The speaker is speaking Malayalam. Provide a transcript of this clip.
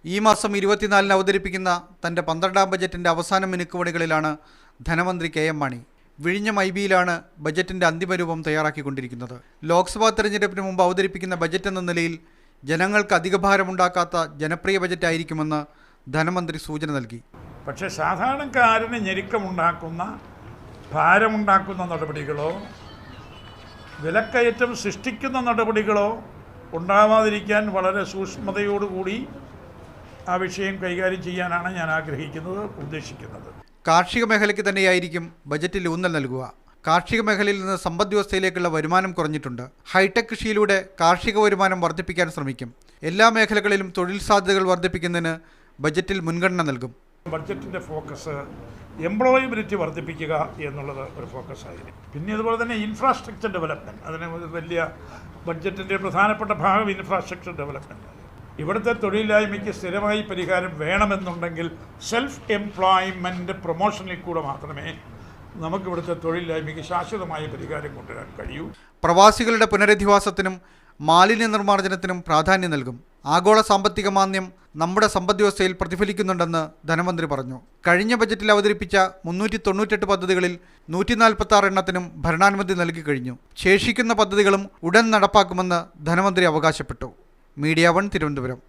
ഈ മാസം 24-ന് അവതരിപ്പിക്കുന്ന തൻ്റെ 12ാം ബജറ്റിൻ്റെ അവസാന മിനുക്കുപണികളിലാണ് ധനമന്ത്രി കെ.എം. മാണി. വിഴിഞ്ഞം ഐബിയിലാണ് ബജറ്റിൻ്റെ അന്തിമരൂപം തയ്യാറാക്കിക്കൊണ്ടിരിക്കുന്നത്. ലോക്സഭാ തെരഞ്ഞെടുപ്പിന് മുമ്പ് അവതരിപ്പിക്കുന്ന ബജറ്റ് എന്ന നിലയിൽ ജനങ്ങൾക്ക് അധിക ഭാരമുണ്ടാക്കാത്ത ജനപ്രിയ ബജറ്റായിരിക്കുമെന്ന് ധനമന്ത്രി സൂചന നൽകി. പക്ഷേ സാധാരണക്കാരന് ഞെരുക്കമുണ്ടാക്കുന്ന, ഭാരമുണ്ടാക്കുന്ന നടപടികളോ വിലക്കയറ്റം സൃഷ്ടിക്കുന്ന നടപടികളോ ഉണ്ടാവാതിരിക്കാൻ വളരെ സൂക്ഷ്മതയോടുകൂടി ആ വിഷയം കൈകാര്യം ചെയ്യാനാണ് ഞാൻ ഉദ്ദേശിക്കുന്നത്. കാർഷിക മേഖലയ്ക്ക് തന്നെയായിരിക്കും ബജറ്റിൽ ഊന്നൽ നൽകുക. കാർഷിക മേഖലയിൽ നിന്ന് സമ്പദ് വ്യവസ്ഥയിലേക്കുള്ള വരുമാനം കുറഞ്ഞിട്ടുണ്ട്. ഹൈടെക് കൃഷിയിലൂടെ കാർഷിക വരുമാനം വർദ്ധിപ്പിക്കാൻ ശ്രമിക്കും. എല്ലാ മേഖലകളിലും തൊഴിൽ സാധ്യതകൾ വർദ്ധിപ്പിക്കുന്നതിന് ബജറ്റിൽ മുൻഗണന നൽകും. ബഡ്ജറ്റിൻ്റെ ഫോക്കസ് എംപ്ലോയബിലിറ്റി വർദ്ധിപ്പിക്കുക എന്നുള്ളത് ഒരു ഫോക്കസായിരിക്കും. പിന്നെ അതുപോലെ തന്നെ ഇൻഫ്രാസ്ട്രക്ചർ ഡെവലപ്മെൻറ്റ്, അതിന് വലിയ ബഡ്ജറ്റിൻ്റെ പ്രധാനപ്പെട്ട ഭാഗം ഇൻഫ്രാസ്ട്രക്ചർ ഡെവലപ്മെൻറ്റ്. ഇവിടുത്തെ തൊഴിലില്ലായ്മയ്ക്ക് സ്ഥിരമായി പരിഹാരം വേണമെന്നുണ്ടെങ്കിൽ സെൽഫ് എംപ്ലോയ്മെൻറ്റ് പ്രൊമോഷനിൽ കൂടെ മാത്രമേ നമുക്കിവിടുത്തെ തൊഴിലില്ലായ്മയ്ക്ക് ശാശ്വതമായ പരിഹാരം കൊണ്ടുവരാൻ കഴിയൂ. പ്രവാസികളുടെ പുനരധിവാസത്തിനും മാലിന്യ നിർമ്മാർജ്ജനത്തിനും പ്രാധാന്യം നൽകും. ആഗോള സാമ്പത്തിക മാന്ദ്യം നമ്മുടെ സമ്പദ് വ്യവസ്ഥയിൽ പ്രതിഫലിക്കുന്നുണ്ടെന്ന് ധനമന്ത്രി പറഞ്ഞു. കഴിഞ്ഞ ബജറ്റിൽ അവതരിപ്പിച്ച 398 പദ്ധതികളിൽ 146 എണ്ണത്തിനും ഭരണാനുമതി നൽകി കഴിഞ്ഞു. ശേഷിക്കുന്ന പദ്ധതികളും ഉടൻ നടപ്പാക്കുമെന്ന് ധനമന്ത്രി അവകാശപ്പെട്ടു. മീഡിയ 1 തിരുവനന്തപുരം.